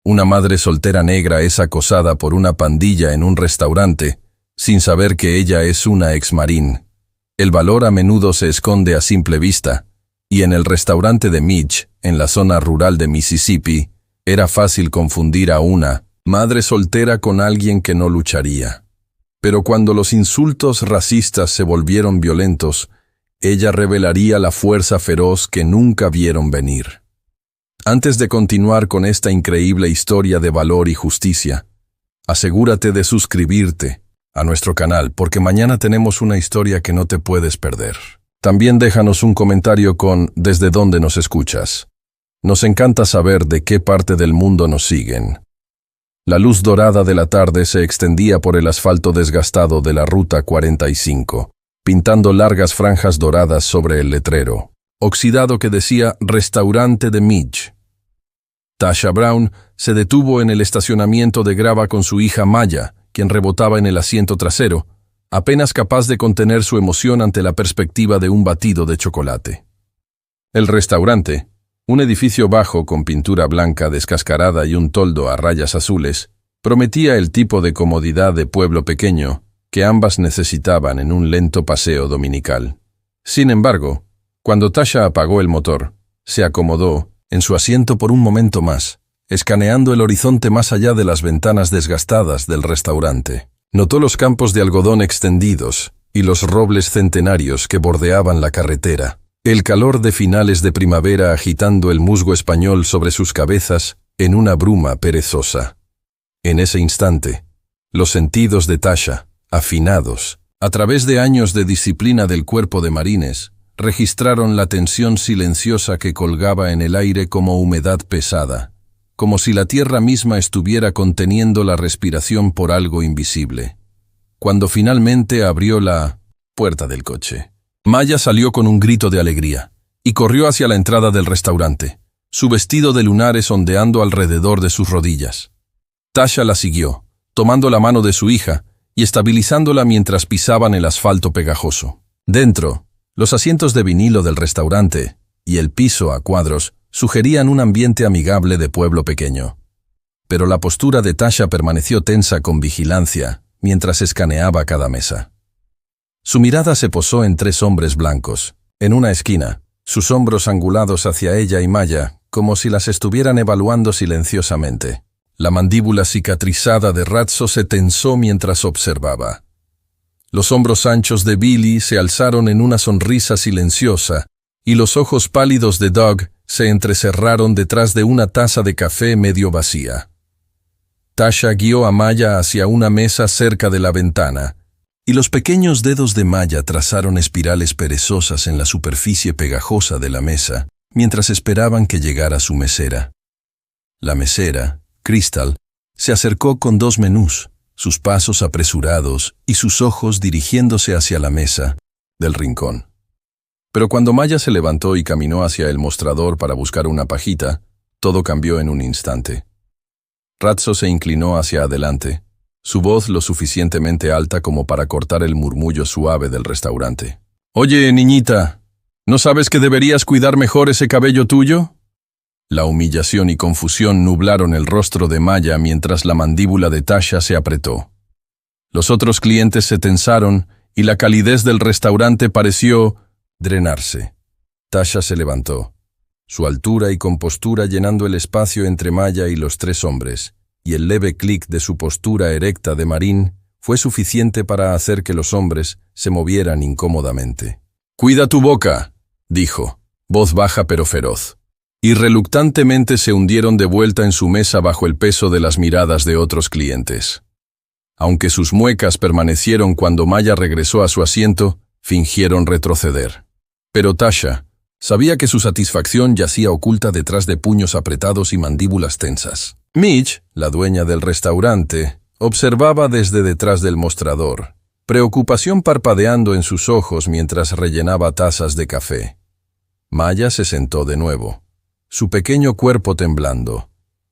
Una madre soltera negra es acosada por una pandilla en un restaurante, sin saber que ella es una ex-marín. El valor a menudo se esconde a simple vista, y en el restaurante de Mitch, en la zona rural de Mississippi, era fácil confundir a una madre soltera con alguien que no lucharía. Pero cuando los insultos racistas se volvieron violentos, ella revelaría la fuerza feroz que nunca vieron venir. Antes de continuar con esta increíble historia de valor y justicia, asegúrate de suscribirte a nuestro canal porque mañana tenemos una historia que no te puedes perder. También déjanos un comentario con desde dónde nos escuchas. Nos encanta saber de qué parte del mundo nos siguen. La luz dorada de la tarde se extendía por el asfalto desgastado de la Ruta 45, pintando largas franjas doradas sobre el letrero oxidado que decía Restaurante de Mitch. Tasha Brown se detuvo en el estacionamiento de grava con su hija Maya, quien rebotaba en el asiento trasero, apenas capaz de contener su emoción ante la perspectiva de un batido de chocolate. El restaurante, un edificio bajo con pintura blanca descascarada y un toldo a rayas azules, prometía el tipo de comodidad de pueblo pequeño que ambas necesitaban en un lento paseo dominical. Sin embargo, cuando Tasha apagó el motor, se acomodó en su asiento por un momento más, escaneando el horizonte más allá de las ventanas desgastadas del restaurante. Notó los campos de algodón extendidos y los robles centenarios que bordeaban la carretera, el calor de finales de primavera agitando el musgo español sobre sus cabezas en una bruma perezosa. En ese instante, los sentidos de Tasha, afinados, a través de años de disciplina del cuerpo de marines, registraron la tensión silenciosa que colgaba en el aire como humedad pesada, como si la tierra misma estuviera conteniendo la respiración por algo invisible. Cuando finalmente abrió la puerta del coche, Maya salió con un grito de alegría y corrió hacia la entrada del restaurante, su vestido de lunares ondeando alrededor de sus rodillas. Tasha la siguió, tomando la mano de su hija y estabilizándola mientras pisaban el asfalto pegajoso. Dentro, los asientos de vinilo del restaurante y el piso a cuadros sugerían un ambiente amigable de pueblo pequeño. Pero la postura de Tasha permaneció tensa con vigilancia mientras escaneaba cada mesa. Su mirada se posó en tres hombres blancos, en una esquina, sus hombros angulados hacia ella y Maya, como si las estuvieran evaluando silenciosamente. La mandíbula cicatrizada de Ratso se tensó mientras observaba. Los hombros anchos de Billy se alzaron en una sonrisa silenciosa y los ojos pálidos de Doug se entrecerraron detrás de una taza de café medio vacía. Tasha guió a Maya hacia una mesa cerca de la ventana, y los pequeños dedos de Maya trazaron espirales perezosas en la superficie pegajosa de la mesa, mientras esperaban que llegara su mesera. La mesera, Crystal, se acercó con dos menús, sus pasos apresurados y sus ojos dirigiéndose hacia la mesa del rincón. Pero cuando Maya se levantó y caminó hacia el mostrador para buscar una pajita, todo cambió en un instante. Ratso se inclinó hacia adelante, su voz lo suficientemente alta como para cortar el murmullo suave del restaurante. «Oye, niñita, ¿no sabes que deberías cuidar mejor ese cabello tuyo?» La humillación y confusión nublaron el rostro de Maya mientras la mandíbula de Tasha se apretó. Los otros clientes se tensaron y la calidez del restaurante pareció drenarse. Tasha se levantó, su altura y compostura llenando el espacio entre Maya y los tres hombres, y el leve clic de su postura erecta de marín fue suficiente para hacer que los hombres se movieran incómodamente. «Cuida tu boca», dijo, voz baja pero feroz. Y reluctantemente se hundieron de vuelta en su mesa bajo el peso de las miradas de otros clientes. Aunque sus muecas permanecieron cuando Maya regresó a su asiento, fingieron retroceder. Pero Tasha sabía que su satisfacción yacía oculta detrás de puños apretados y mandíbulas tensas. Mitch, la dueña del restaurante, observaba desde detrás del mostrador, preocupación parpadeando en sus ojos mientras rellenaba tazas de café. Maya se sentó de nuevo, su pequeño cuerpo temblando,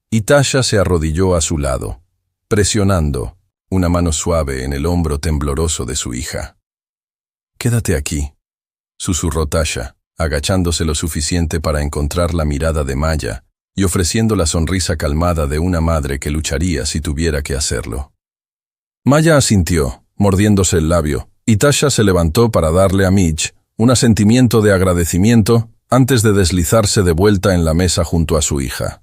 y Tasha se arrodilló a su lado, presionando una mano suave en el hombro tembloroso de su hija. «Quédate aquí», susurró Tasha, agachándose lo suficiente para encontrar la mirada de Maya, y ofreciendo la sonrisa calmada de una madre que lucharía si tuviera que hacerlo. Maya asintió, mordiéndose el labio, y Tasha se levantó para darle a Midge un asentimiento de agradecimiento antes de deslizarse de vuelta en la mesa junto a su hija.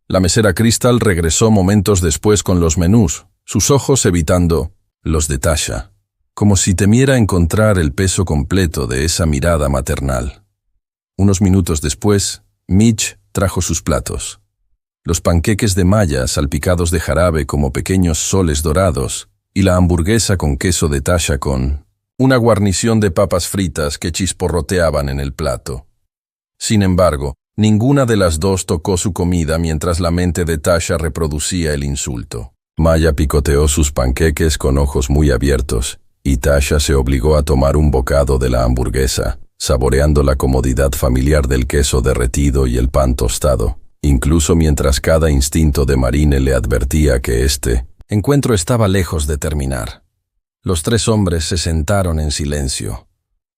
La mesera Crystal regresó momentos después con los menús, sus ojos evitando los de Tasha, como si temiera encontrar el peso completo de esa mirada maternal. Unos minutos después, Midge trajo sus platos. Los panqueques de Maya salpicados de jarabe como pequeños soles dorados y la hamburguesa con queso de Tasha con una guarnición de papas fritas que chisporroteaban en el plato. Sin embargo, ninguna de las dos tocó su comida mientras la mente de Tasha reproducía el insulto. Maya picoteó sus panqueques con ojos muy abiertos, y Tasha se obligó a tomar un bocado de la hamburguesa, saboreando la comodidad familiar del queso derretido y el pan tostado, incluso mientras cada instinto de Marine le advertía que este encuentro estaba lejos de terminar. Los tres hombres se sentaron en silencio,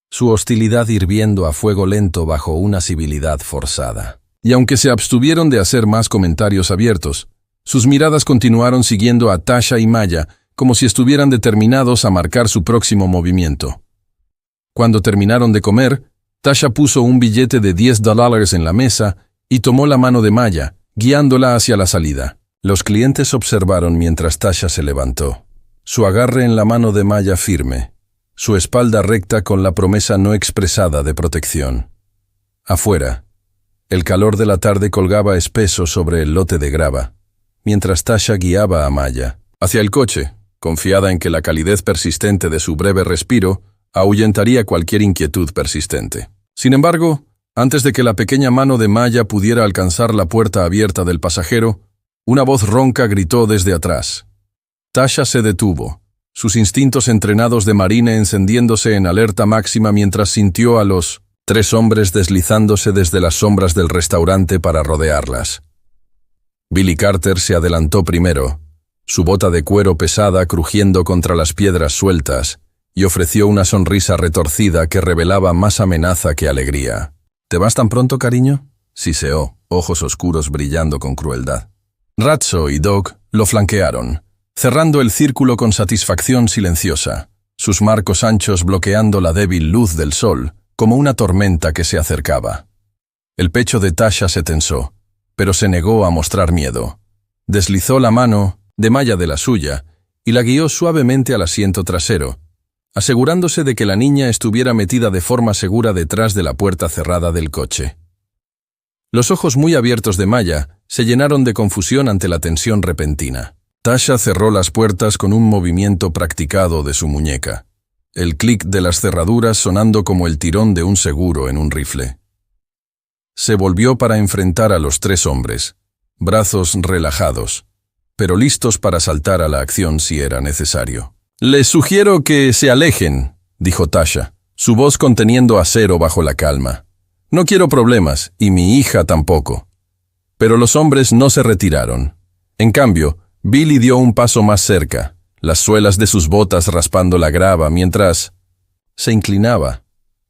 su hostilidad hirviendo a fuego lento bajo una civilidad forzada. Y aunque se abstuvieron de hacer más comentarios abiertos, sus miradas continuaron siguiendo a Tasha y Maya como si estuvieran determinados a marcar su próximo movimiento. Cuando terminaron de comer, Tasha puso un billete de $10 en la mesa y tomó la mano de Maya, guiándola hacia la salida. Los clientes observaron mientras Tasha se levantó, su agarre en la mano de Maya firme, su espalda recta con la promesa no expresada de protección. Afuera, el calor de la tarde colgaba espeso sobre el lote de grava, mientras Tasha guiaba a Maya hacia el coche, confiada en que la calidez persistente de su breve respiro ahuyentaría cualquier inquietud persistente. Sin embargo, antes de que la pequeña mano de Maya pudiera alcanzar la puerta abierta del pasajero, una voz ronca gritó desde atrás. Tasha se detuvo, sus instintos entrenados de Marine encendiéndose en alerta máxima mientras sintió a los tres hombres deslizándose desde las sombras del restaurante para rodearlas. Billy Carter se adelantó primero, su bota de cuero pesada crujiendo contra las piedras sueltas, y ofreció una sonrisa retorcida que revelaba más amenaza que alegría. ¿Te vas tan pronto, cariño?, siseó, ojos oscuros brillando con crueldad. Ratso y Dog lo flanquearon, cerrando el círculo con satisfacción silenciosa, sus marcos anchos bloqueando la débil luz del sol, como una tormenta que se acercaba. El pecho de Tasha se tensó, pero se negó a mostrar miedo. Deslizó la mano de Maya de la suya y la guió suavemente al asiento trasero, asegurándose de que la niña estuviera metida de forma segura detrás de la puerta cerrada del coche. Los ojos muy abiertos de Maya se llenaron de confusión ante la tensión repentina. Tasha cerró las puertas con un movimiento practicado de su muñeca, el clic de las cerraduras sonando como el tirón de un seguro en un rifle. Se volvió para enfrentar a los tres hombres, brazos relajados, pero listos para saltar a la acción si era necesario. «Les sugiero que se alejen», dijo Tasha, su voz conteniendo acero bajo la calma. «No quiero problemas, y mi hija tampoco». Pero los hombres no se retiraron. En cambio, Billy dio un paso más cerca, las suelas de sus botas raspando la grava mientras se inclinaba.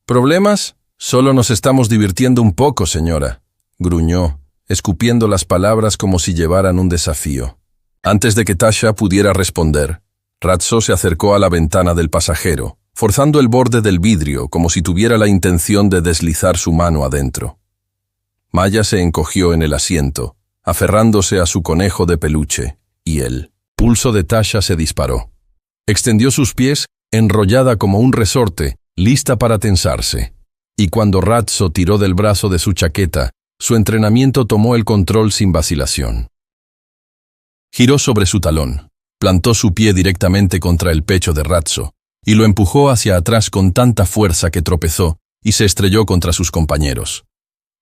«¿Problemas? Solo nos estamos divirtiendo un poco, señora», gruñó, escupiendo las palabras como si llevaran un desafío. Antes de que Tasha pudiera responder, Ratso se acercó a la ventana del pasajero, forzando el borde del vidrio como si tuviera la intención de deslizar su mano adentro. Maya se encogió en el asiento, aferrándose a su conejo de peluche, y el pulso de Tasha se disparó. Extendió sus pies, enrollada como un resorte, lista para tensarse. Y cuando Ratso tiró del brazo de su chaqueta, su entrenamiento tomó el control sin vacilación. Giró sobre su talón, plantó su pie directamente contra el pecho de Ratso y lo empujó hacia atrás con tanta fuerza que tropezó y se estrelló contra sus compañeros.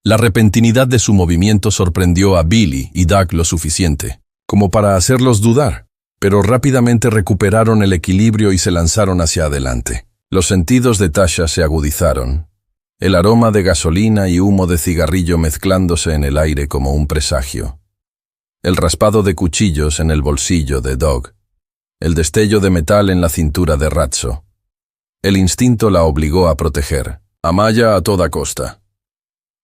La repentinidad de su movimiento sorprendió a Billy y Doug lo suficiente como para hacerlos dudar, pero rápidamente recuperaron el equilibrio y se lanzaron hacia adelante. Los sentidos de Tasha se agudizaron, el aroma de gasolina y humo de cigarrillo mezclándose en el aire como un presagio. El raspado de cuchillos en el bolsillo de Doug, el destello de metal en la cintura de Ratso. El instinto la obligó a proteger a Maya a toda costa.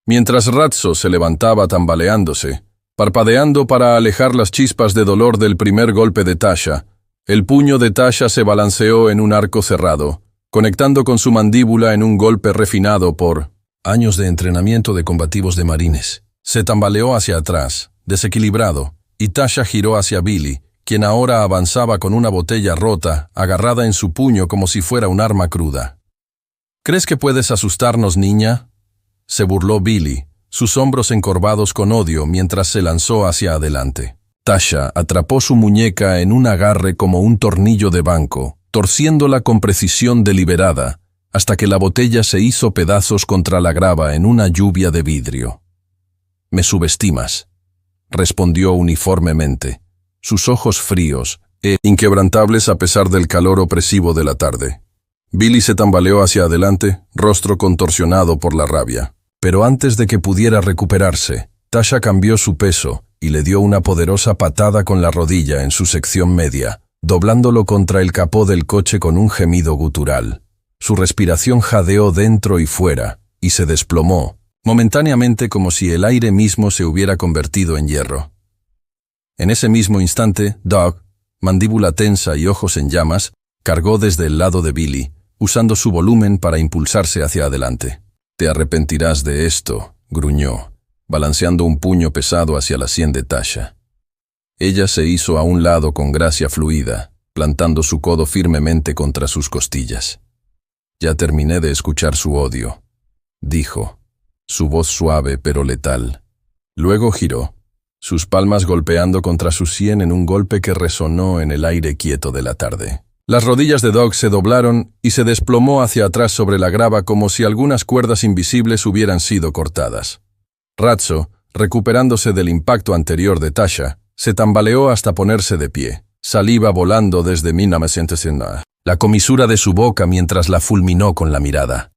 Mientras Ratso se levantaba tambaleándose, parpadeando para alejar las chispas de dolor del primer golpe de Tasha, el puño de Tasha se balanceó en un arco cerrado, conectando con su mandíbula en un golpe refinado por años de entrenamiento de combativos de marines. Se tambaleó hacia atrás, desequilibrado, y Tasha giró hacia Billy, quien ahora avanzaba con una botella rota, agarrada en su puño como si fuera un arma cruda. ¿Crees que puedes asustarnos, niña?, se burló Billy, sus hombros encorvados con odio mientras se lanzó hacia adelante. Tasha atrapó su muñeca en un agarre como un tornillo de banco, torciéndola con precisión deliberada, hasta que la botella se hizo pedazos contra la grava en una lluvia de vidrio. «Me subestimas», respondió uniformemente, sus ojos fríos e inquebrantables a pesar del calor opresivo de la tarde. Billy se tambaleó hacia adelante, rostro contorsionado por la rabia. Pero antes de que pudiera recuperarse, Tasha cambió su peso y le dio una poderosa patada con la rodilla en su sección media, doblándolo contra el capó del coche con un gemido gutural. Su respiración jadeó dentro y fuera, y se desplomó, momentáneamente como si el aire mismo se hubiera convertido en hierro. En ese mismo instante, Doug, mandíbula tensa y ojos en llamas, cargó desde el lado de Billy, usando su volumen para impulsarse hacia adelante. «Te arrepentirás de esto», gruñó, balanceando un puño pesado hacia la sien de Tasha. Ella se hizo a un lado con gracia fluida, plantando su codo firmemente contra sus costillas. «Ya terminé de escuchar su odio», dijo, su voz suave pero letal. Luego giró, sus palmas golpeando contra su sien en un golpe que resonó en el aire quieto de la tarde. Las rodillas de Doug se doblaron y se desplomó hacia atrás sobre la grava como si algunas cuerdas invisibles hubieran sido cortadas. Ratso, recuperándose del impacto anterior de Tasha, se tambaleó hasta ponerse de pie, saliva volando desde la comisura de su boca mientras la fulminó con la mirada.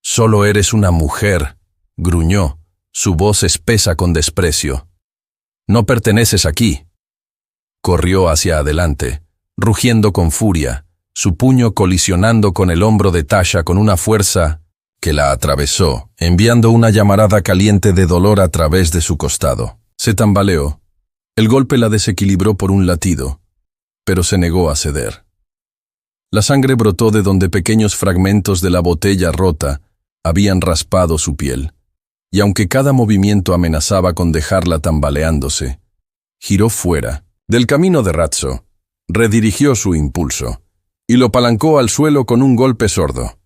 «Solo eres una mujer», gruñó, su voz espesa con desprecio. «No perteneces aquí». Corrió hacia adelante, rugiendo con furia, su puño colisionando con el hombro de Tasha con una fuerza que la atravesó, enviando una llamarada caliente de dolor a través de su costado. Se tambaleó. El golpe la desequilibró por un latido, pero se negó a ceder. La sangre brotó de donde pequeños fragmentos de la botella rota habían raspado su piel, y aunque cada movimiento amenazaba con dejarla tambaleándose, giró fuera del camino de Ratso, redirigió su impulso y lo palancó al suelo con un golpe sordo.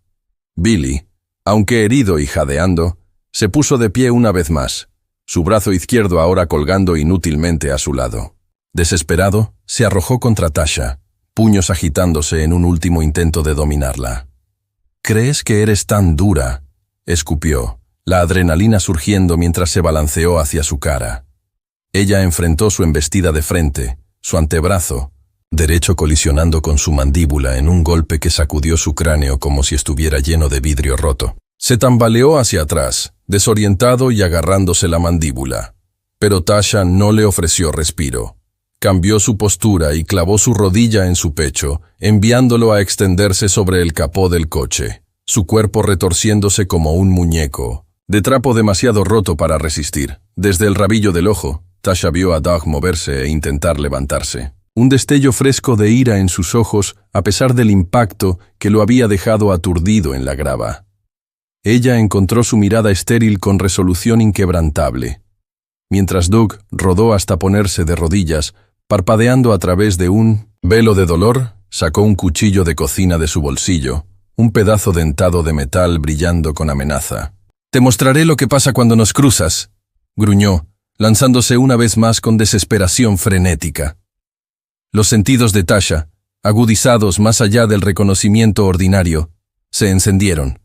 Billy, aunque herido y jadeando, se puso de pie una vez más, su brazo izquierdo ahora colgando inútilmente a su lado. Desesperado, se arrojó contra Tasha, puños agitándose en un último intento de dominarla. «¿Crees que eres tan dura?», escupió, la adrenalina surgiendo mientras se balanceó hacia su cara. Ella enfrentó su embestida de frente, su antebrazo derecho colisionando con su mandíbula en un golpe que sacudió su cráneo como si estuviera lleno de vidrio roto. Se tambaleó hacia atrás, desorientado y agarrándose la mandíbula. Pero Tasha no le ofreció respiro. Cambió su postura y clavó su rodilla en su pecho, enviándolo a extenderse sobre el capó del coche, su cuerpo retorciéndose como un muñeco, de trapo demasiado roto para resistir. Desde el rabillo del ojo, Tasha vio a Doug moverse e intentar levantarse. Un destello fresco de ira en sus ojos a pesar del impacto que lo había dejado aturdido en la grava. Ella encontró su mirada estéril con resolución inquebrantable, mientras Doug rodó hasta ponerse de rodillas, parpadeando a través de un velo de dolor, sacó un cuchillo de cocina de su bolsillo, un pedazo dentado de metal brillando con amenaza. «Te mostraré lo que pasa cuando nos cruzas», gruñó, lanzándose una vez más con desesperación frenética. Los sentidos de Tasha, agudizados más allá del reconocimiento ordinario, se encendieron.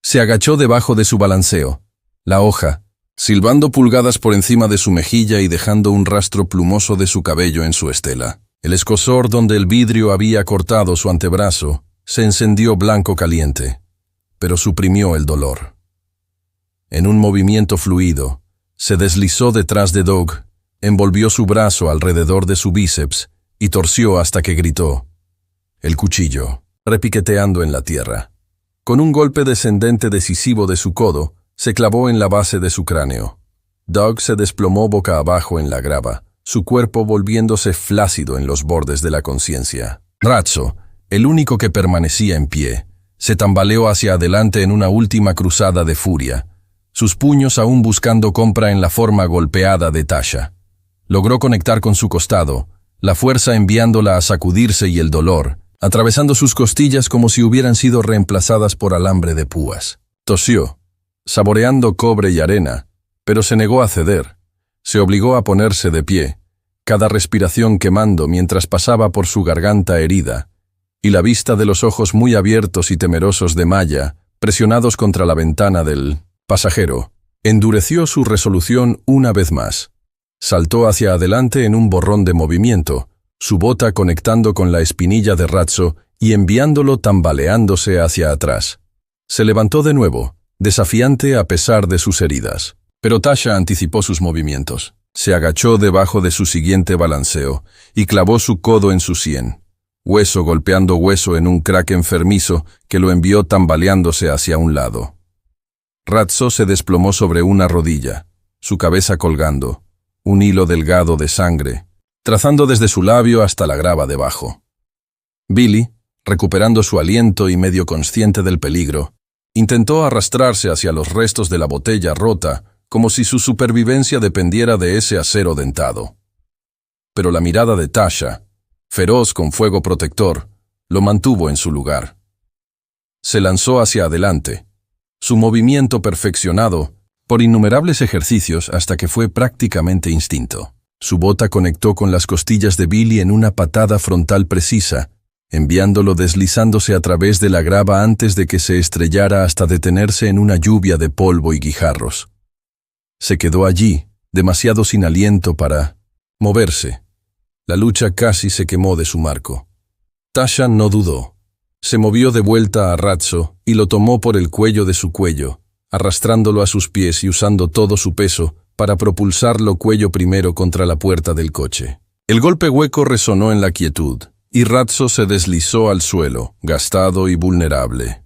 Se agachó debajo de su balanceo, la hoja, silbando pulgadas por encima de su mejilla y dejando un rastro plumoso de su cabello en su estela. El escosor donde el vidrio había cortado su antebrazo se encendió blanco caliente, pero suprimió el dolor. En un movimiento fluido, se deslizó detrás de Doug, envolvió su brazo alrededor de su bíceps y torció hasta que gritó. El cuchillo, repiqueteando en la tierra. Con un golpe descendente decisivo de su codo, se clavó en la base de su cráneo. Doug se desplomó boca abajo en la grava, su cuerpo volviéndose flácido en los bordes de la conciencia. Ratso, el único que permanecía en pie, se tambaleó hacia adelante en una última cruzada de furia, sus puños aún buscando compra en la forma golpeada de Tasha. Logró conectar con su costado, la fuerza enviándola a sacudirse y el dolor, atravesando sus costillas como si hubieran sido reemplazadas por alambre de púas. Tosió, saboreando cobre y arena, pero se negó a ceder. Se obligó a ponerse de pie, cada respiración quemando mientras pasaba por su garganta herida, y la vista de los ojos muy abiertos y temerosos de Maya, presionados contra la ventana del pasajero, endureció su resolución una vez más. Saltó hacia adelante en un borrón de movimiento, su bota conectando con la espinilla de Ratso y enviándolo tambaleándose hacia atrás. Se levantó de nuevo, desafiante a pesar de sus heridas. Pero Tasha anticipó sus movimientos. Se agachó debajo de su siguiente balanceo y clavó su codo en su sien, hueso golpeando hueso en un crack enfermizo que lo envió tambaleándose hacia un lado. Ratso se desplomó sobre una rodilla, su cabeza colgando, un hilo delgado de sangre, trazando desde su labio hasta la grava debajo. Billy, recuperando su aliento y medio consciente del peligro, intentó arrastrarse hacia los restos de la botella rota, como si su supervivencia dependiera de ese acero dentado. Pero la mirada de Tasha, feroz con fuego protector, lo mantuvo en su lugar. Se lanzó hacia adelante, su movimiento perfeccionado por innumerables ejercicios hasta que fue prácticamente instinto. Su bota conectó con las costillas de Billy en una patada frontal precisa, enviándolo deslizándose a través de la grava antes de que se estrellara hasta detenerse en una lluvia de polvo y guijarros. Se quedó allí, demasiado sin aliento para moverse. La lucha casi se quemó de su marco. Tasha no dudó. Se movió de vuelta a Ratso y lo tomó por el cuello de su cuello, arrastrándolo a sus pies y usando todo su peso para propulsarlo cuello primero contra la puerta del coche. El golpe hueco resonó en la quietud, y Ratso se deslizó al suelo, gastado y vulnerable.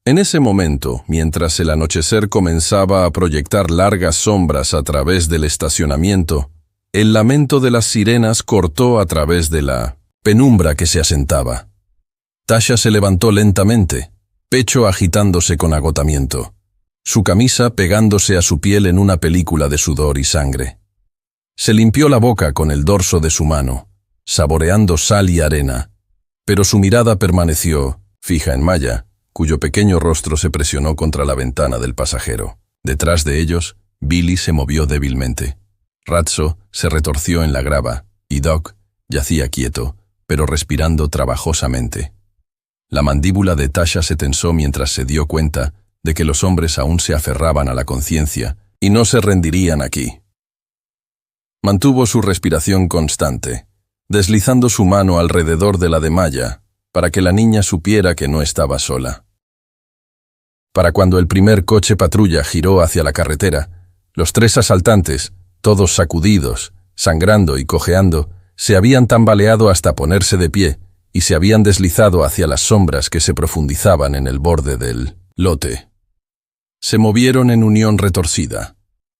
En ese momento, mientras el anochecer comenzaba a proyectar largas sombras a través del estacionamiento, el lamento de las sirenas cortó a través de la penumbra que se asentaba. Tasha se levantó lentamente, pecho agitándose con agotamiento, su camisa pegándose a su piel en una película de sudor y sangre. Se limpió la boca con el dorso de su mano, saboreando sal y arena, pero su mirada permaneció fija en Maya, cuyo pequeño rostro se presionó contra la ventana del pasajero. Detrás de ellos, Billy se movió débilmente. Ratso se retorció en la grava, y Doc yacía quieto, pero respirando trabajosamente. La mandíbula de Tasha se tensó mientras se dio cuenta de que los hombres aún se aferraban a la conciencia y no se rendirían aquí. Mantuvo su respiración constante, deslizando su mano alrededor de la de Maya, para que la niña supiera que no estaba sola. Para cuando el primer coche patrulla giró hacia la carretera, los tres asaltantes, todos sacudidos, sangrando y cojeando, se habían tambaleado hasta ponerse de pie y se habían deslizado hacia las sombras que se profundizaban en el borde del lote. Se movieron en unión retorcida,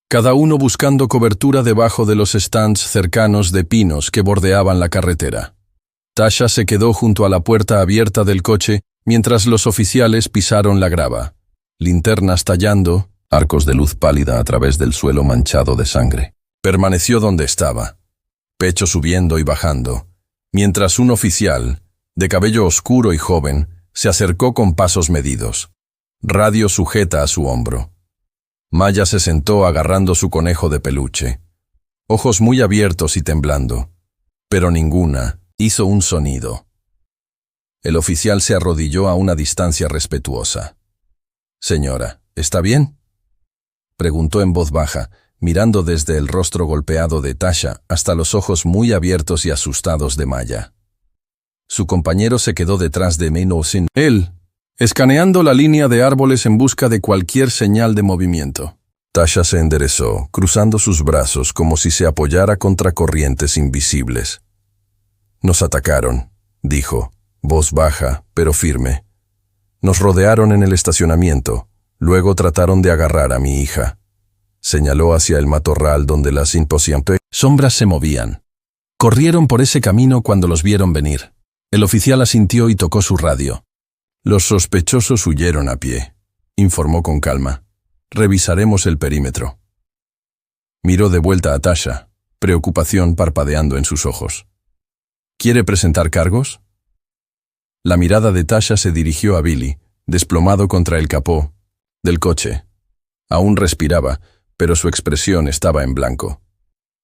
cada uno buscando cobertura debajo de los stands cercanos de pinos que bordeaban la carretera. Tasha se quedó junto a la puerta abierta del coche mientras los oficiales pisaron la grava, linternas tallando, arcos de luz pálida a través del suelo manchado de sangre. Permaneció donde estaba, pecho subiendo y bajando, mientras un oficial, de cabello oscuro y joven, se acercó con pasos medidos, radio sujeta a su hombro. Maya se sentó agarrando su conejo de peluche, ojos muy abiertos y temblando, pero ninguna hizo un sonido. El oficial se arrodilló a una distancia respetuosa. «Señora, ¿está bien?», preguntó en voz baja, mirando desde el rostro golpeado de Tasha hasta los ojos muy abiertos y asustados de Maya. Su compañero se quedó detrás de Mino sin él, escaneando la línea de árboles en busca de cualquier señal de movimiento. Tasha se enderezó, cruzando sus brazos como si se apoyara contra corrientes invisibles. «Nos atacaron», dijo, voz baja pero firme. «Nos rodearon en el estacionamiento, Luego trataron de agarrar a mi hija. Señaló hacia el matorral donde las imposibles sombras se movían. Corrieron por ese camino cuando los vieron venir. El oficial asintió y tocó su radio. Los sospechosos huyeron a pie, informó con calma. Revisaremos el perímetro. Miró de vuelta a Tasha, preocupación parpadeando en sus ojos. ¿Quiere presentar cargos? La mirada de Tasha se dirigió a Billy, desplomado contra el capó del coche. Aún respiraba, pero su expresión estaba en blanco.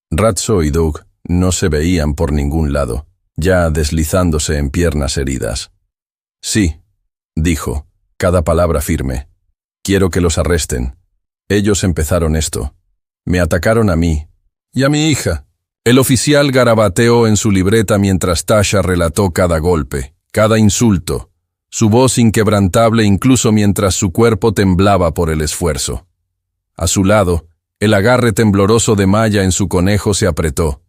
Ratso y Doug no se veían por ningún lado, ya deslizándose en piernas heridas. Sí, dijo, cada palabra firme. Quiero que los arresten. Ellos empezaron esto. Me atacaron a mí y a mi hija. El oficial garabateó en su libreta mientras Tasha relató cada golpe, cada insulto, su voz inquebrantable incluso mientras su cuerpo temblaba por el esfuerzo. A su lado, el agarre tembloroso de Maya en su conejo se apretó,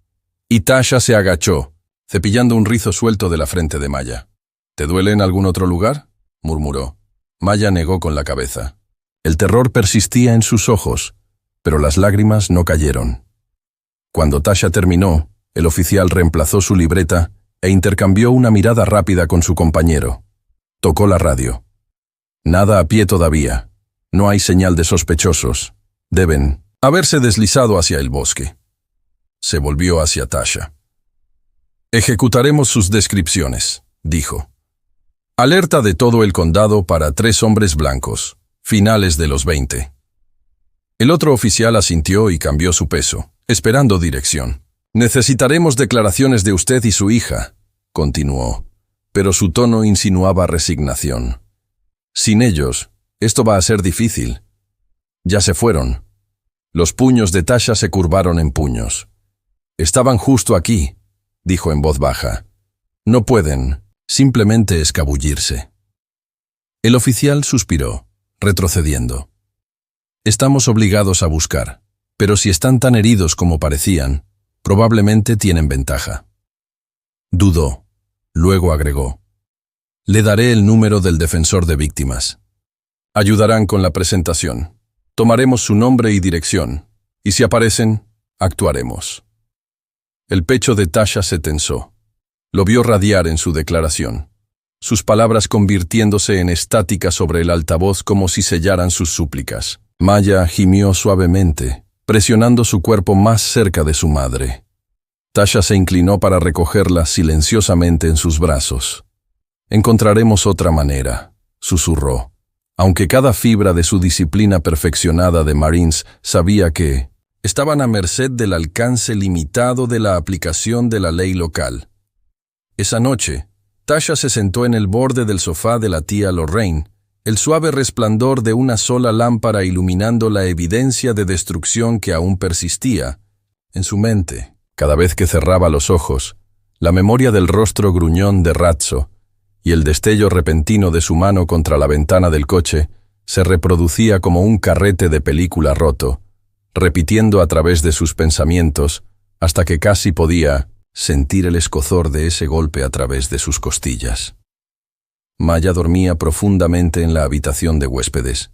y Tasha se agachó, cepillando un rizo suelto de la frente de Maya. ¿Te duele en algún otro lugar?, murmuró. Maya negó con la cabeza. El terror persistía en sus ojos, pero las lágrimas no cayeron. Cuando Tasha terminó, el oficial reemplazó su libreta e intercambió una mirada rápida con su compañero. Tocó la radio. Nada a pie todavía. No hay señal de sospechosos. Deben haberse deslizado hacia el bosque. Se volvió hacia Tasha. Ejecutaremos sus descripciones, dijo. Alerta de todo el condado para 3 hombres blancos, finales de los 20. El otro oficial asintió y cambió su peso, esperando dirección. Necesitaremos declaraciones de usted y su hija, continuó, pero su tono insinuaba resignación. Sin ellos, esto va a ser difícil. Ya se fueron. Los puños de Tasha se curvaron en puños. Estaban justo aquí, dijo en voz baja. No pueden simplemente escabullirse. El oficial suspiró, retrocediendo. Estamos obligados a buscar, pero si están tan heridos como parecían, probablemente tienen ventaja. Dudó, luego agregó. Le daré el número del defensor de víctimas. Ayudarán con la presentación. Tomaremos su nombre y dirección, y si aparecen, actuaremos. El pecho de Tasha se tensó. Lo vio radiar en su declaración, sus palabras convirtiéndose en estática sobre el altavoz como si sellaran sus súplicas. Maya gimió suavemente, presionando su cuerpo más cerca de su madre. Tasha se inclinó para recogerla silenciosamente en sus brazos. Encontraremos otra manera, susurró, aunque cada fibra de su disciplina perfeccionada de Marines sabía que estaban a merced del alcance limitado de la aplicación de la ley local. Esa noche, Tasha se sentó en el borde del sofá de la tía Lorraine, el suave resplandor de una sola lámpara iluminando la evidencia de destrucción que aún persistía en su mente. Cada vez que cerraba los ojos, la memoria del rostro gruñón de Ratso y el destello repentino de su mano contra la ventana del coche se reproducía como un carrete de película roto, repitiendo a través de sus pensamientos hasta que casi podía sentir el escozor de ese golpe a través de sus costillas. Maya dormía profundamente en la habitación de huéspedes,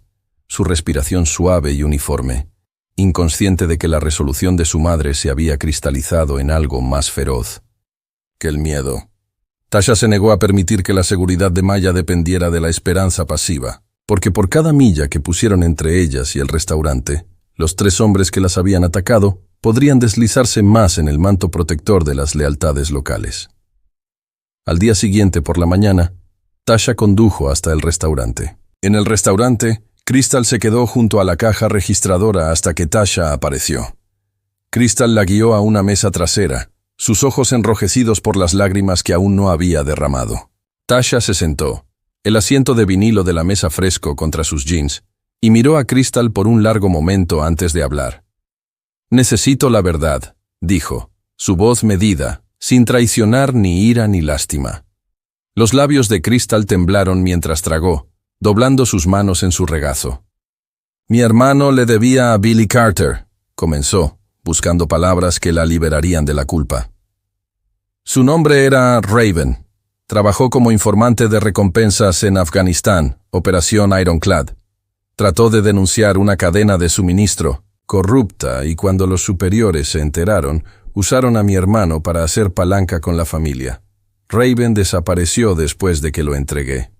su respiración suave y uniforme, inconsciente de que la resolución de su madre se había cristalizado en algo más feroz que el miedo. Tasha se negó a permitir que la seguridad de Maya dependiera de la esperanza pasiva, porque por cada milla que pusieron entre ellas y el restaurante, los 3 hombres que las habían atacado podrían deslizarse más en el manto protector de las lealtades locales. Al día siguiente por la mañana, Tasha condujo hasta el restaurante. En el restaurante, Crystal se quedó junto a la caja registradora hasta que Tasha apareció. Crystal la guió a una mesa trasera, sus ojos enrojecidos por las lágrimas que aún no había derramado. Tasha se sentó, el asiento de vinilo de la mesa fresco contra sus jeans, y miró a Crystal por un largo momento antes de hablar. Necesito la verdad, dijo, su voz medida, sin traicionar ni ira ni lástima. Los labios de Crystal temblaron mientras tragó, doblando sus manos en su regazo. Mi hermano le debía a Billy Carter, comenzó, buscando palabras que la liberarían de la culpa. Su nombre era Raven. Trabajó como informante de recompensas en Afganistán, Operación Ironclad. Trató de denunciar una cadena de suministro corrupta y cuando los superiores se enteraron, usaron a mi hermano para hacer palanca con la familia. Raven desapareció después de que lo entregué.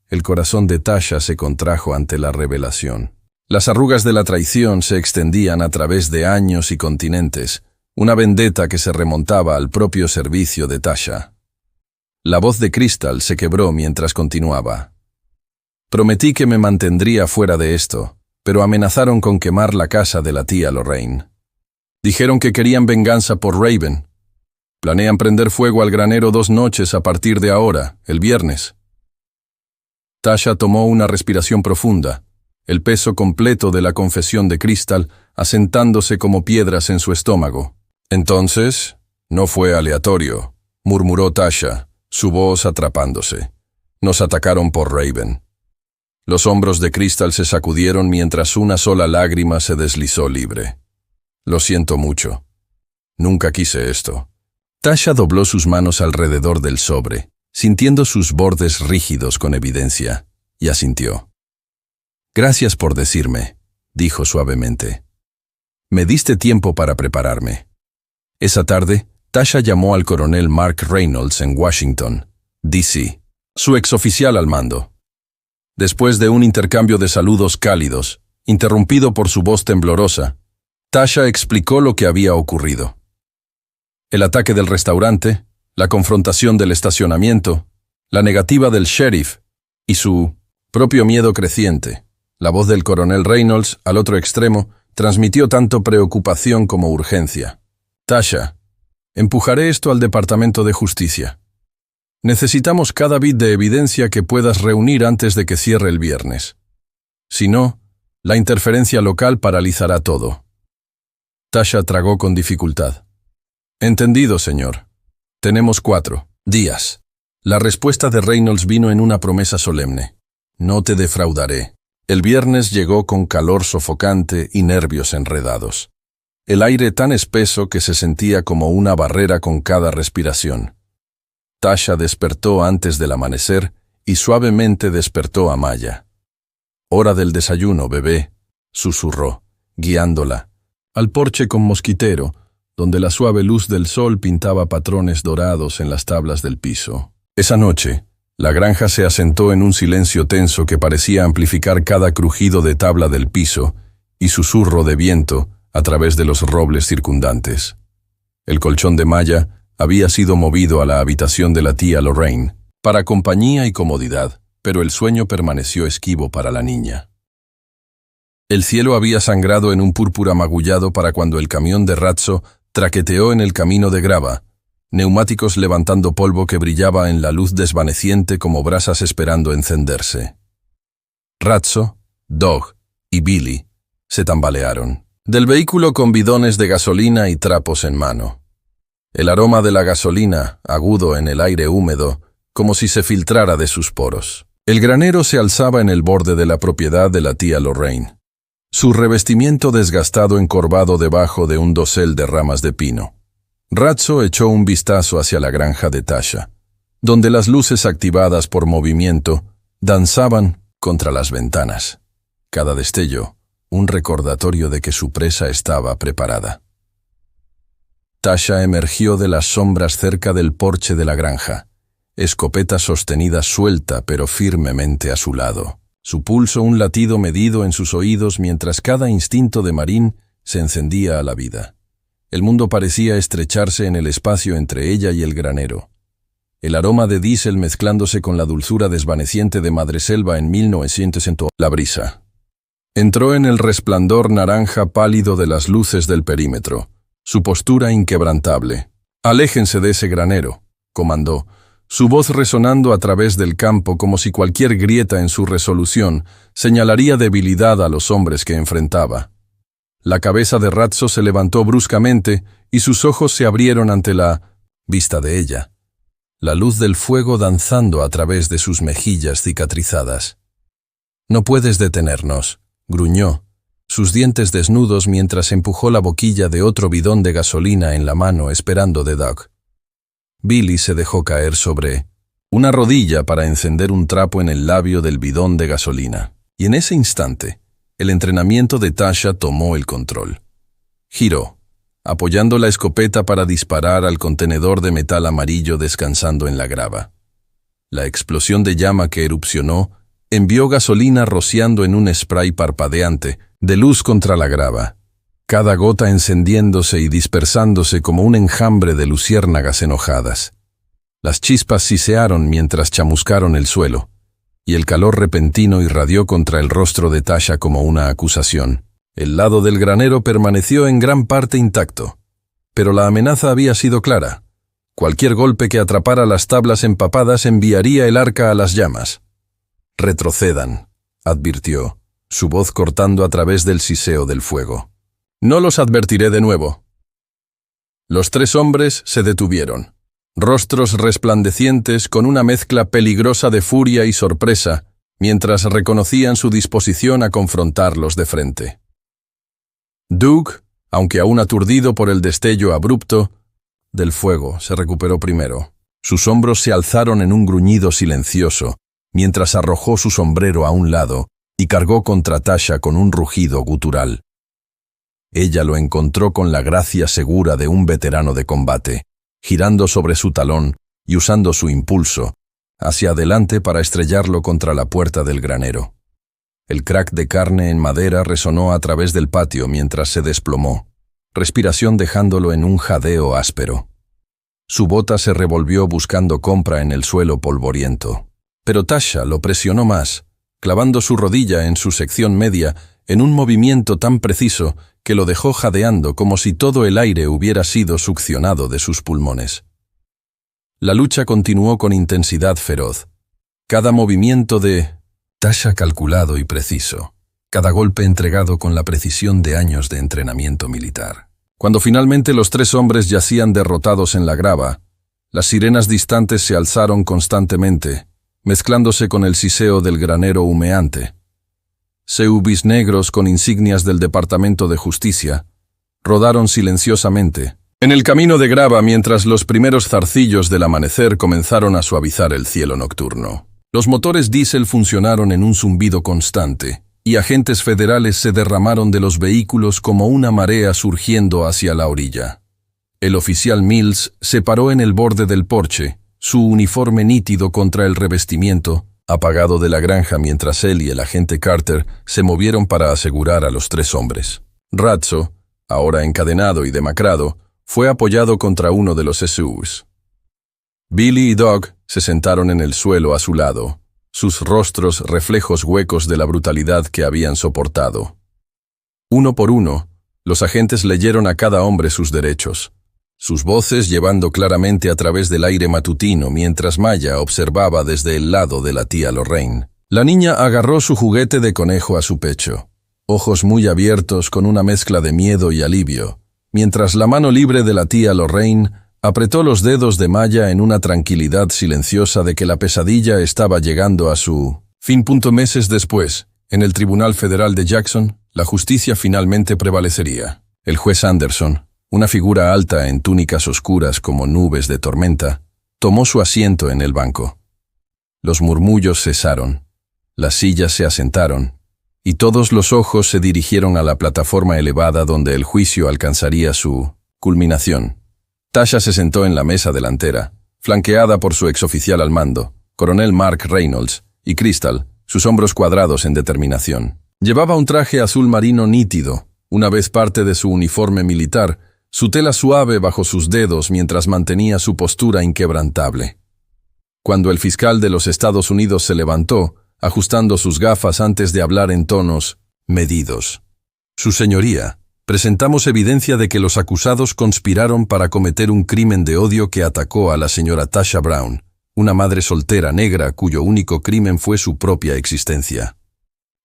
El corazón de Tasha se contrajo ante la revelación. Las arrugas de la traición se extendían a través de años y continentes, una vendetta que se remontaba al propio servicio de Tasha. La voz de Crystal se quebró mientras continuaba. Prometí que me mantendría fuera de esto, pero amenazaron con quemar la casa de la tía Lorraine. Dijeron que querían venganza por Raven. Planean prender fuego al granero 2 noches a partir de ahora, el viernes. Tasha tomó una respiración profunda, el peso completo de la confesión de Crystal asentándose como piedras en su estómago. Entonces, no fue aleatorio, murmuró Tasha, su voz atrapándose. Nos atacaron por Raven. Los hombros de Crystal se sacudieron mientras una sola lágrima se deslizó libre. Lo siento mucho. Nunca quise esto. Tasha dobló sus manos alrededor del sobre, sintiendo sus bordes rígidos con evidencia, y asintió. Gracias por decirme, dijo suavemente. Me diste tiempo para prepararme. Esa tarde, Tasha llamó al coronel Mark Reynolds en Washington, D.C., su exoficial al mando. Después de un intercambio de saludos cálidos, interrumpido por su voz temblorosa, Tasha explicó lo que había ocurrido. El ataque del restaurante, la confrontación del estacionamiento, la negativa del sheriff y su propio miedo creciente. La voz del coronel Reynolds, al otro extremo, transmitió tanto preocupación como urgencia. Tasha, empujaré esto al Departamento de Justicia. Necesitamos cada bit de evidencia que puedas reunir antes de que cierre el viernes. Si no, la interferencia local paralizará todo. Tasha tragó con dificultad. Entendido, señor. Tenemos 4 días. La respuesta de Reynolds vino en una promesa solemne. No te defraudaré. El viernes llegó con calor sofocante y nervios enredados. El aire tan espeso que se sentía como una barrera con cada respiración. Tasha despertó antes del amanecer y suavemente despertó a Maya. «Hora del desayuno, bebé», susurró, guiándola, al porche con mosquitero, donde la suave luz del sol pintaba patrones dorados en las tablas del piso. Esa noche, la granja se asentó en un silencio tenso que parecía amplificar cada crujido de tabla del piso y susurro de viento a través de los robles circundantes. El colchón de Maya había sido movido a la habitación de la tía Lorraine, para compañía y comodidad, pero el sueño permaneció esquivo para la niña. El cielo había sangrado en un púrpura magullado para cuando el camión de Ratso traqueteó en el camino de grava, neumáticos levantando polvo que brillaba en la luz desvaneciente como brasas esperando encenderse. Ratso, Dog y Billy se tambalearon del vehículo con bidones de gasolina y trapos en mano. El aroma de la gasolina, agudo en el aire húmedo, como si se filtrara de sus poros. El granero se alzaba en el borde de la propiedad de la tía Lorraine. Su revestimiento desgastado encorvado debajo de un dosel de ramas de pino. Ratso echó un vistazo hacia la granja de Tasha, donde las luces activadas por movimiento danzaban contra las ventanas. Cada destello, un recordatorio de que su presa estaba preparada. Tasha emergió de las sombras cerca del porche de la granja, escopeta sostenida suelta pero firmemente a su lado. Su pulso un latido medido en sus oídos mientras cada instinto de Marín se encendía a la vida. El mundo parecía estrecharse en el espacio entre ella y el granero. El aroma de diésel mezclándose con la dulzura desvaneciente de Madreselva en 1900. La brisa entró en el resplandor naranja pálido de las luces del perímetro, su postura inquebrantable. «Aléjense de ese granero», comandó, su voz resonando a través del campo como si cualquier grieta en su resolución señalaría debilidad a los hombres que enfrentaba. La cabeza de Ratso se levantó bruscamente y sus ojos se abrieron ante la vista de ella, la luz del fuego danzando a través de sus mejillas cicatrizadas. «No puedes detenernos», gruñó, sus dientes desnudos mientras empujó la boquilla de otro bidón de gasolina en la mano esperando de Doug. Billy se dejó caer sobre una rodilla para encender un trapo en el labio del bidón de gasolina. Y en ese instante, el entrenamiento de Tasha tomó el control. Giró, apoyando la escopeta para disparar al contenedor de metal amarillo descansando en la grava. La explosión de llama que erupcionó envió gasolina rociando en un spray parpadeante de luz contra la grava, cada gota encendiéndose y dispersándose como un enjambre de luciérnagas enojadas. Las chispas sisearon mientras chamuscaron el suelo, y el calor repentino irradió contra el rostro de Tasha como una acusación. El lado del granero permaneció en gran parte intacto, pero la amenaza había sido clara. Cualquier golpe que atrapara las tablas empapadas enviaría el arca a las llamas. «Retrocedan», advirtió, su voz cortando a través del siseo del fuego. «No los advertiré de nuevo». Los 3 hombres se detuvieron, rostros resplandecientes con una mezcla peligrosa de furia y sorpresa, mientras reconocían su disposición a confrontarlos de frente. Doug, aunque aún aturdido por el destello abrupto del fuego, se recuperó primero. Sus hombros se alzaron en un gruñido silencioso, mientras arrojó su sombrero a un lado y cargó contra Tasha con un rugido gutural. Ella lo encontró con la gracia segura de un veterano de combate, girando sobre su talón y usando su impulso hacia adelante para estrellarlo contra la puerta del granero. El crack de carne en madera resonó a través del patio mientras se desplomó, respiración dejándolo en un jadeo áspero. Su bota se revolvió buscando compra en el suelo polvoriento, pero Tasha lo presionó más, clavando su rodilla en su sección media en un movimiento tan preciso que lo dejó jadeando como si todo el aire hubiera sido succionado de sus pulmones. La lucha continuó con intensidad feroz. Cada movimiento de Tasha calculado y preciso, cada golpe entregado con la precisión de años de entrenamiento militar. Cuando finalmente los 3 hombres yacían derrotados en la grava, las sirenas distantes se alzaron constantemente, mezclándose con el siseo del granero humeante. Seubis negros con insignias del Departamento de Justicia rodaron silenciosamente en el camino de grava mientras los primeros zarcillos del amanecer comenzaron a suavizar el cielo nocturno. Los motores diésel funcionaron en un zumbido constante, y agentes federales se derramaron de los vehículos como una marea surgiendo hacia la orilla. El oficial Mills se paró en el borde del porche, su uniforme nítido contra el revestimiento apagado de la granja mientras él y el agente Carter se movieron para asegurar a los 3 hombres. Razzo, ahora encadenado y demacrado, fue apoyado contra uno de los SUVs. Billy y Doug se sentaron en el suelo a su lado, sus rostros reflejos huecos de la brutalidad que habían soportado. Uno por uno, los agentes leyeron a cada hombre sus derechos, sus voces llevando claramente a través del aire matutino mientras Maya observaba desde el lado de la tía Lorraine. La niña agarró su juguete de conejo a su pecho, ojos muy abiertos con una mezcla de miedo y alivio, mientras la mano libre de la tía Lorraine apretó los dedos de Maya en una tranquilidad silenciosa de que la pesadilla estaba llegando a su fin. Meses después, en el Tribunal Federal de Jackson, la justicia finalmente prevalecería. El juez Anderson, una figura alta en túnicas oscuras como nubes de tormenta, tomó su asiento en el banco. Los murmullos cesaron, las sillas se asentaron, y todos los ojos se dirigieron a la plataforma elevada donde el juicio alcanzaría su culminación. Tasha se sentó en la mesa delantera, flanqueada por su exoficial al mando, coronel Mark Reynolds, y Crystal, sus hombros cuadrados en determinación. Llevaba un traje azul marino nítido, una vez parte de su uniforme militar, su tela suave bajo sus dedos mientras mantenía su postura inquebrantable. Cuando el fiscal de los Estados Unidos se levantó, ajustando sus gafas antes de hablar en tonos medidos. Su señoría, presentamos evidencia de que los acusados conspiraron para cometer un crimen de odio que atacó a la señora Tasha Brown, una madre soltera negra cuyo único crimen fue su propia existencia.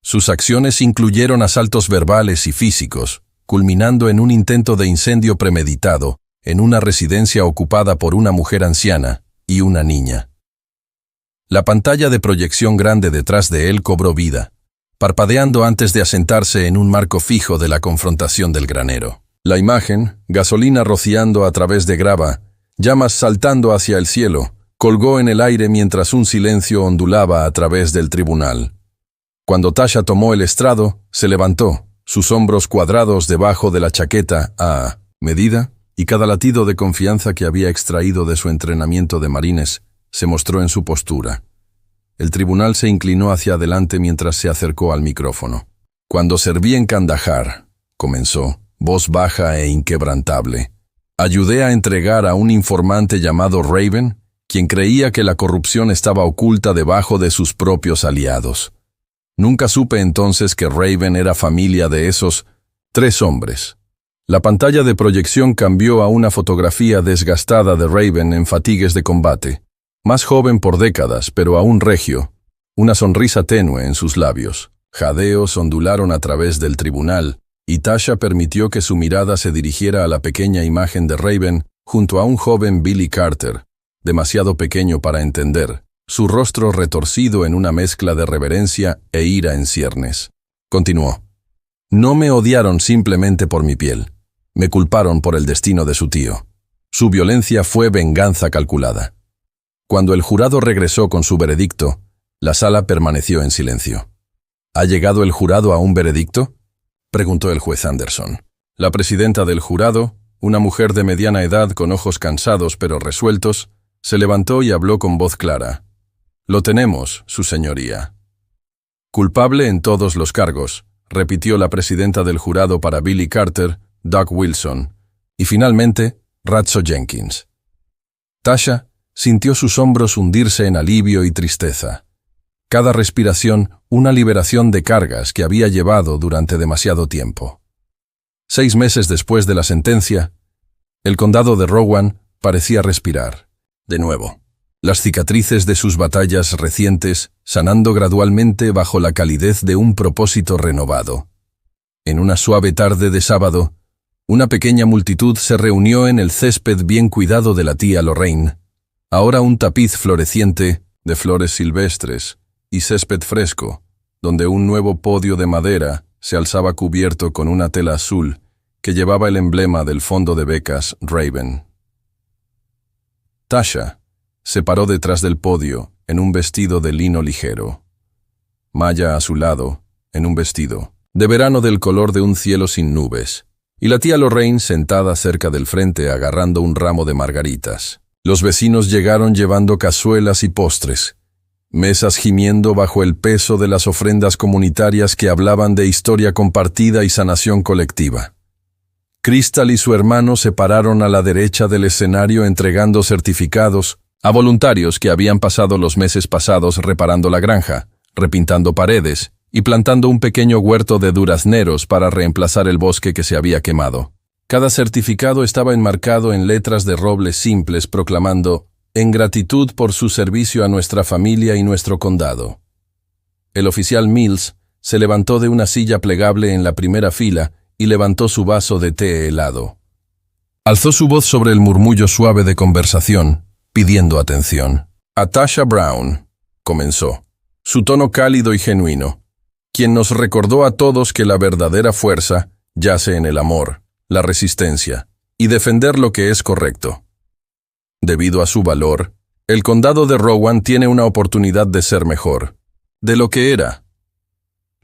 Sus acciones incluyeron asaltos verbales y físicos, culminando en un intento de incendio premeditado en una residencia ocupada por una mujer anciana y una niña. La pantalla de proyección grande detrás de él cobró vida, parpadeando antes de asentarse en un marco fijo de la confrontación del granero. La imagen, gasolina rociando a través de grava, llamas saltando hacia el cielo, colgó en el aire mientras un silencio ondulaba a través del tribunal. Cuando Tasha tomó el estrado, se levantó, sus hombros cuadrados debajo de la chaqueta a medida, y cada latido de confianza que había extraído de su entrenamiento de marines se mostró en su postura. El tribunal se inclinó hacia adelante mientras se acercó al micrófono. Cuando serví en Kandahar, comenzó, voz baja e inquebrantable, ayudé a entregar a un informante llamado Raven, quien creía que la corrupción estaba oculta debajo de sus propios aliados. Nunca supe entonces que Raven era familia de esos 3 hombres. La pantalla de proyección cambió a una fotografía desgastada de Raven en fatigues de combate, más joven por décadas, pero aún regio, una sonrisa tenue en sus labios. Jadeos ondularon a través del tribunal, y Tasha permitió que su mirada se dirigiera a la pequeña imagen de Raven junto a un joven Billy Carter, demasiado pequeño para entender, su rostro retorcido en una mezcla de reverencia e ira en ciernes. Continuó. No me odiaron simplemente por mi piel. Me culparon por el destino de su tío. Su violencia fue venganza calculada. Cuando el jurado regresó con su veredicto, la sala permaneció en silencio. ¿Ha llegado el jurado a un veredicto?, preguntó el juez Anderson. La presidenta del jurado, una mujer de mediana edad con ojos cansados pero resueltos, se levantó y habló con voz clara. Lo tenemos, su señoría. Culpable en todos los cargos, repitió la presidenta del jurado para Billy Carter, Doug Wilson, y finalmente, Razzo Jenkins. Tasha sintió sus hombros hundirse en alivio y tristeza. Cada respiración, una liberación de cargas que había llevado durante demasiado tiempo. 6 meses después de la sentencia, el condado de Rowan parecía respirar. De nuevo, las cicatrices de sus batallas recientes sanando gradualmente bajo la calidez de un propósito renovado. En una suave tarde de sábado, una pequeña multitud se reunió en el césped bien cuidado de la tía Lorraine, ahora un tapiz floreciente de flores silvestres y césped fresco, donde un nuevo podio de madera se alzaba cubierto con una tela azul que llevaba el emblema del fondo de becas Raven. Tasha se paró detrás del podio en un vestido de lino ligero. Maya a su lado, en un vestido de verano del color de un cielo sin nubes, y la tía Lorraine sentada cerca del frente agarrando un ramo de margaritas. Los vecinos llegaron llevando cazuelas y postres, mesas gimiendo bajo el peso de las ofrendas comunitarias que hablaban de historia compartida y sanación colectiva. Crystal y su hermano se pararon a la derecha del escenario entregando certificados a voluntarios que habían pasado los meses pasados reparando la granja, repintando paredes y plantando un pequeño huerto de durazneros para reemplazar el bosque que se había quemado. Cada certificado estaba enmarcado en letras de roble simples proclamando «En gratitud por su servicio a nuestra familia y nuestro condado». El oficial Mills se levantó de una silla plegable en la primera fila y levantó su vaso de té helado. Alzó su voz sobre el murmullo suave de conversación, pidiendo atención. A Tasha Brown, comenzó, su tono cálido y genuino, quien nos recordó a todos que la verdadera fuerza yace en el amor, la resistencia y defender lo que es correcto. Debido a su valor, el condado de Rowan tiene una oportunidad de ser mejor, de lo que era.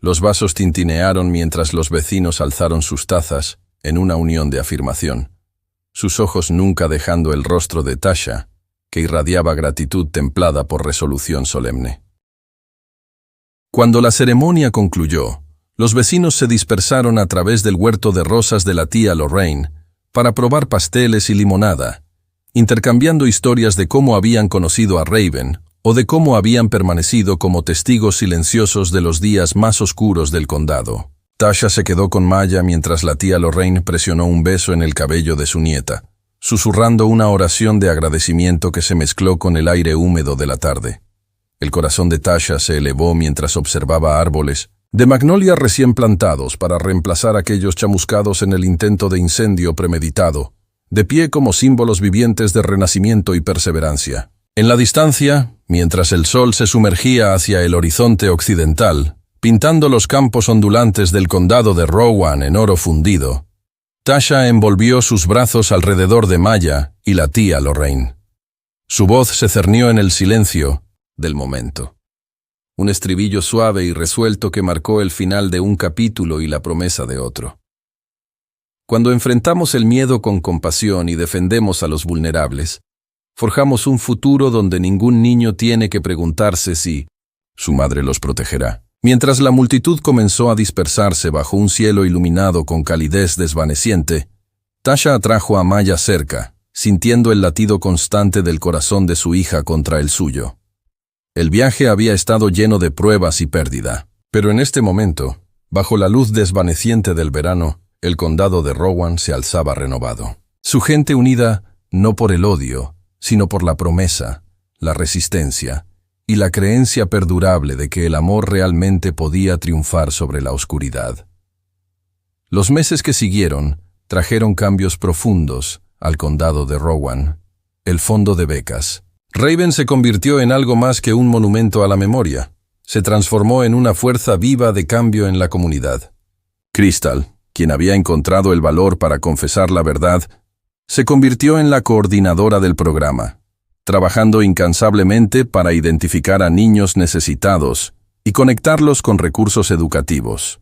Los vasos tintinearon mientras los vecinos alzaron sus tazas en una unión de afirmación, sus ojos nunca dejando el rostro de Tasha, que irradiaba gratitud templada por resolución solemne. Cuando la ceremonia concluyó, los vecinos se dispersaron a través del huerto de rosas de la tía Lorraine para probar pasteles y limonada, intercambiando historias de cómo habían conocido a Raven o de cómo habían permanecido como testigos silenciosos de los días más oscuros del condado. Tasha se quedó con Maya mientras la tía Lorraine presionó un beso en el cabello de su nieta, susurrando una oración de agradecimiento que se mezcló con el aire húmedo de la tarde. El corazón de Tasha se elevó mientras observaba árboles de magnolia recién plantados para reemplazar aquellos chamuscados en el intento de incendio premeditado, de pie como símbolos vivientes de renacimiento y perseverancia. En la distancia, mientras el sol se sumergía hacia el horizonte occidental, pintando los campos ondulantes del condado de Rowan en oro fundido, Tasha envolvió sus brazos alrededor de Maya y la tía Lorraine. Su voz se cernió en el silencio del momento. un estribillo suave y resuelto que marcó el final de un capítulo y la promesa de otro. Cuando enfrentamos el miedo con compasión y defendemos a los vulnerables, forjamos un futuro donde ningún niño tiene que preguntarse si su madre los protegerá. Mientras la multitud comenzó a dispersarse bajo un cielo iluminado con calidez desvaneciente, Tasha atrajo a Maya cerca, sintiendo el latido constante del corazón de su hija contra el suyo. El viaje había estado lleno de pruebas y pérdida, pero en este momento, bajo la luz desvaneciente del verano, el condado de Rowan se alzaba renovado. Su gente unida no por el odio, sino por la promesa, la resistencia y la creencia perdurable de que el amor realmente podía triunfar sobre la oscuridad. Los meses que siguieron trajeron cambios profundos al condado de Rowan. El fondo de becas. Raven se convirtió en algo más que un monumento a la memoria. Se transformó en una fuerza viva de cambio en la comunidad. Crystal, quien había encontrado el valor para confesar la verdad, se convirtió en la coordinadora del programa, trabajando incansablemente para identificar a niños necesitados y conectarlos con recursos educativos.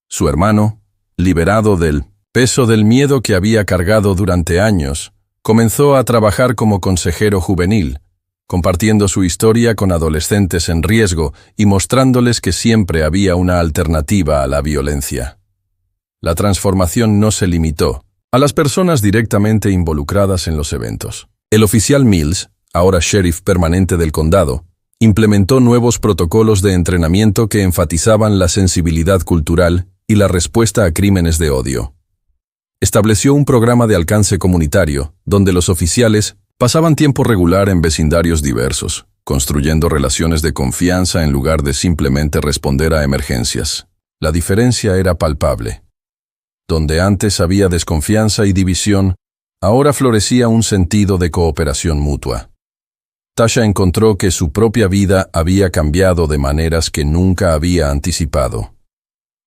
Su hermano, liberado del peso del miedo que había cargado durante años, comenzó a trabajar como consejero juvenil, compartiendo su historia con adolescentes en riesgo y mostrándoles que siempre había una alternativa a la violencia. La transformación no se limitó a las personas directamente involucradas en los eventos. El oficial Mills, ahora sheriff permanente del condado, implementó nuevos protocolos de entrenamiento que enfatizaban la sensibilidad cultural y la respuesta a crímenes de odio. Estableció un programa de alcance comunitario, donde los oficiales pasaban tiempo regular en vecindarios diversos, construyendo relaciones de confianza en lugar de simplemente responder a emergencias. La diferencia era palpable. Donde antes había desconfianza y división, ahora florecía un sentido de cooperación mutua. Tasha encontró que su propia vida había cambiado de maneras que nunca había anticipado.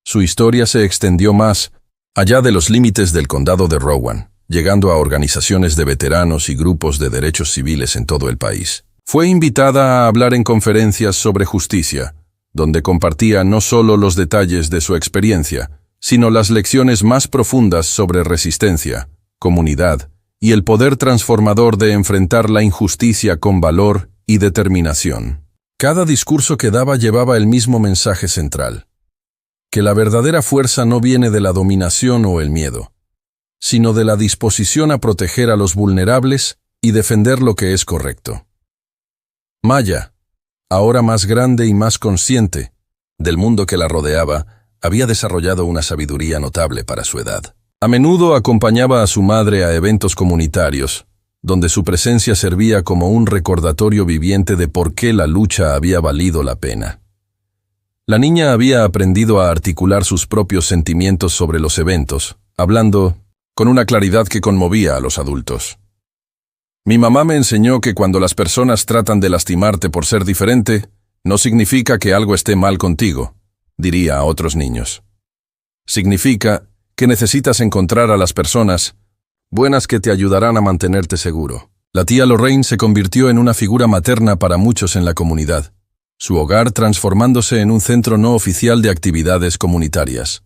Su historia se extendió más allá de los límites del condado de Rowan, llegando a organizaciones de veteranos y grupos de derechos civiles en todo el país. Fue invitada a hablar en conferencias sobre justicia, donde compartía no solo los detalles de su experiencia, sino las lecciones más profundas sobre resistencia, comunidad y el poder transformador de enfrentar la injusticia con valor y determinación. Cada discurso que daba llevaba el mismo mensaje central: que la verdadera fuerza no viene de la dominación o el miedo, sino de la disposición a proteger a los vulnerables y defender lo que es correcto. Maya, ahora más grande y más consciente del mundo que la rodeaba, había desarrollado una sabiduría notable para su edad. A menudo acompañaba a su madre a eventos comunitarios, donde su presencia servía como un recordatorio viviente de por qué la lucha había valido la pena. La niña había aprendido a articular sus propios sentimientos sobre los eventos, hablando con una claridad que conmovía a los adultos. Mi mamá me enseñó que cuando las personas tratan de lastimarte por ser diferente, no significa que algo esté mal contigo, diría a otros niños. Significa que necesitas encontrar a las personas buenas que te ayudarán a mantenerte seguro. La tía Lorraine se convirtió en una figura materna para muchos en la comunidad, su hogar transformándose en un centro no oficial de actividades comunitarias.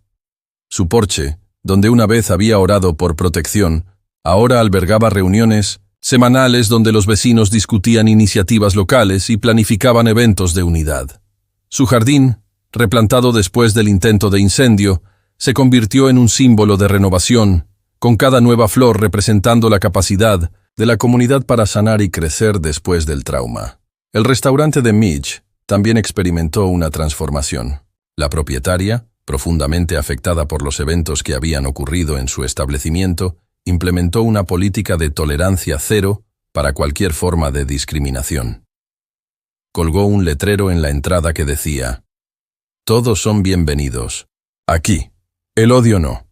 Su porche, donde una vez había orado por protección, ahora albergaba reuniones semanales donde los vecinos discutían iniciativas locales y planificaban eventos de unidad. Su jardín, replantado después del intento de incendio, se convirtió en un símbolo de renovación, con cada nueva flor representando la capacidad de la comunidad para sanar y crecer después del trauma. El restaurante de Midge también experimentó una transformación. La propietaria, profundamente afectada por los eventos que habían ocurrido en su establecimiento, implementó una política de tolerancia cero para cualquier forma de discriminación. Colgó un letrero en la entrada que decía: «Todos son bienvenidos. Aquí. El odio no».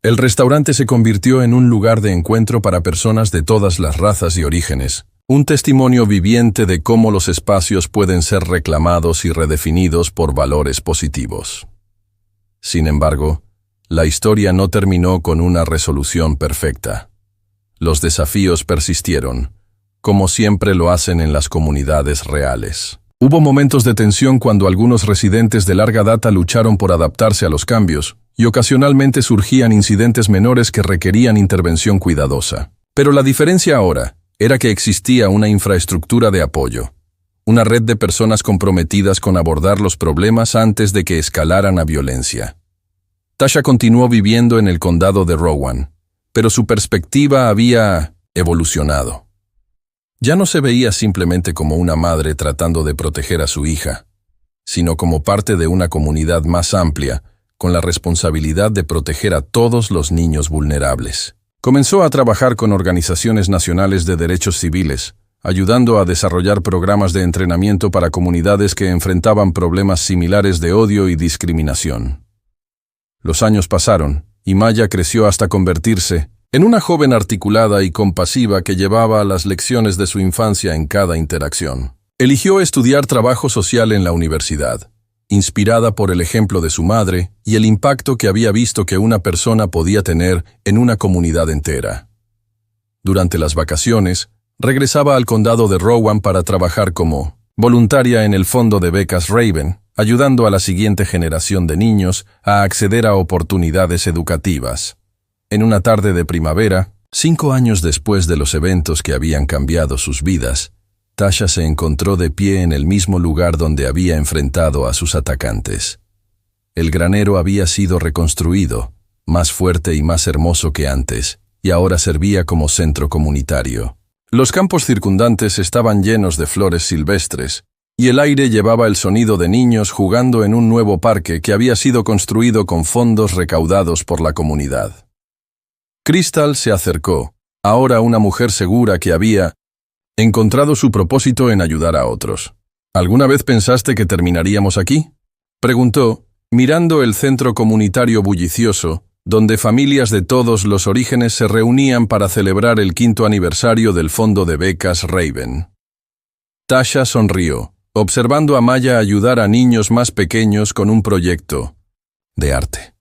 El restaurante se convirtió en un lugar de encuentro para personas de todas las razas y orígenes, un testimonio viviente de cómo los espacios pueden ser reclamados y redefinidos por valores positivos. Sin embargo, la historia no terminó con una resolución perfecta. Los desafíos persistieron, como siempre lo hacen en las comunidades reales. Hubo momentos de tensión cuando algunos residentes de larga data lucharon por adaptarse a los cambios, y ocasionalmente surgían incidentes menores que requerían intervención cuidadosa. Pero la diferencia ahora era que existía una infraestructura de apoyo, una red de personas comprometidas con abordar los problemas antes de que escalaran a violencia. Tasha continuó viviendo en el condado de Rowan, pero su perspectiva había evolucionado. Ya no se veía simplemente como una madre tratando de proteger a su hija, sino como parte de una comunidad más amplia, con la responsabilidad de proteger a todos los niños vulnerables. Comenzó a trabajar con organizaciones nacionales de derechos civiles, ayudando a desarrollar programas de entrenamiento para comunidades que enfrentaban problemas similares de odio y discriminación. Los años pasaron, y Maya creció hasta convertirse en una joven articulada y compasiva que llevaba las lecciones de su infancia en cada interacción. Eligió estudiar trabajo social en la universidad, inspirada por el ejemplo de su madre y el impacto que había visto que una persona podía tener en una comunidad entera. Durante las vacaciones, regresaba al condado de Rowan para trabajar como voluntaria en el fondo de becas Raven, ayudando a la siguiente generación de niños a acceder a oportunidades educativas. En una tarde de primavera, 5 años después de los eventos que habían cambiado sus vidas, Tasha se encontró de pie en el mismo lugar donde había enfrentado a sus atacantes. El granero había sido reconstruido, más fuerte y más hermoso que antes, y ahora servía como centro comunitario. Los campos circundantes estaban llenos de flores silvestres, y el aire llevaba el sonido de niños jugando en un nuevo parque que había sido construido con fondos recaudados por la comunidad. Crystal se acercó, ahora una mujer segura que había encontrado su propósito en ayudar a otros. ¿Alguna vez pensaste que terminaríamos aquí?, preguntó, mirando el centro comunitario bullicioso, donde familias de todos los orígenes se reunían para celebrar el 5º aniversario del fondo de becas Raven. Tasha sonrió, observando a Maya ayudar a niños más pequeños con un proyecto de arte.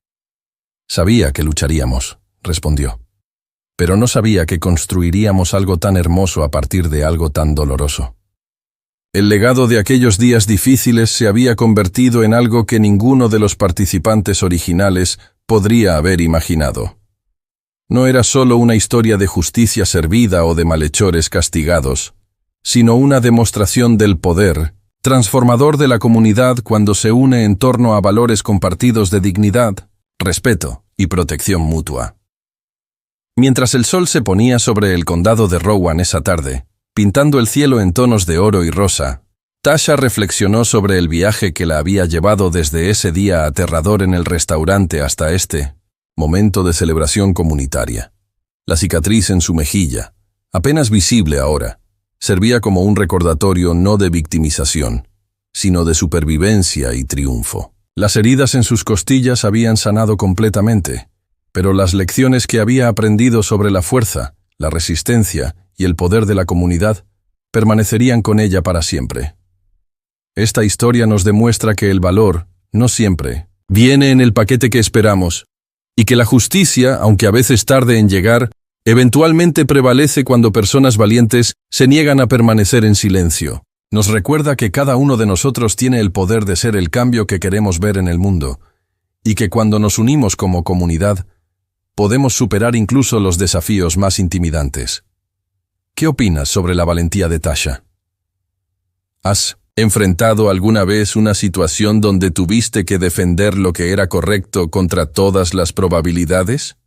Sabía que lucharíamos, respondió. Pero no sabía que construiríamos algo tan hermoso a partir de algo tan doloroso. El legado de aquellos días difíciles se había convertido en algo que ninguno de los participantes originales podría haber imaginado. No era solo una historia de justicia servida o de malhechores castigados, sino una demostración del poder transformador de la comunidad cuando se une en torno a valores compartidos de dignidad, respeto y protección mutua. Mientras el sol se ponía sobre el condado de Rowan esa tarde, pintando el cielo en tonos de oro y rosa, Tasha reflexionó sobre el viaje que la había llevado desde ese día aterrador en el restaurante hasta este momento de celebración comunitaria. La cicatriz en su mejilla, apenas visible ahora, servía como un recordatorio no de victimización, sino de supervivencia y triunfo. Las heridas en sus costillas habían sanado completamente, pero las lecciones que había aprendido sobre la fuerza, la resistencia y el poder de la comunidad permanecerían con ella para siempre. Esta historia nos demuestra que el valor, no siempre, viene en el paquete que esperamos, y que la justicia, aunque a veces tarde en llegar, eventualmente prevalece cuando personas valientes se niegan a permanecer en silencio. Nos recuerda que cada uno de nosotros tiene el poder de ser el cambio que queremos ver en el mundo, y que cuando nos unimos como comunidad, podemos superar incluso los desafíos más intimidantes. ¿Qué opinas sobre la valentía de Tasha? ¿Has enfrentado alguna vez una situación donde tuviste que defender lo que era correcto contra todas las probabilidades?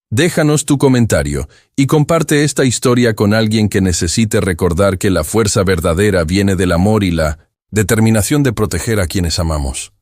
Déjanos tu comentario y comparte esta historia con alguien que necesite recordar que la fuerza verdadera viene del amor y la determinación de proteger a quienes amamos.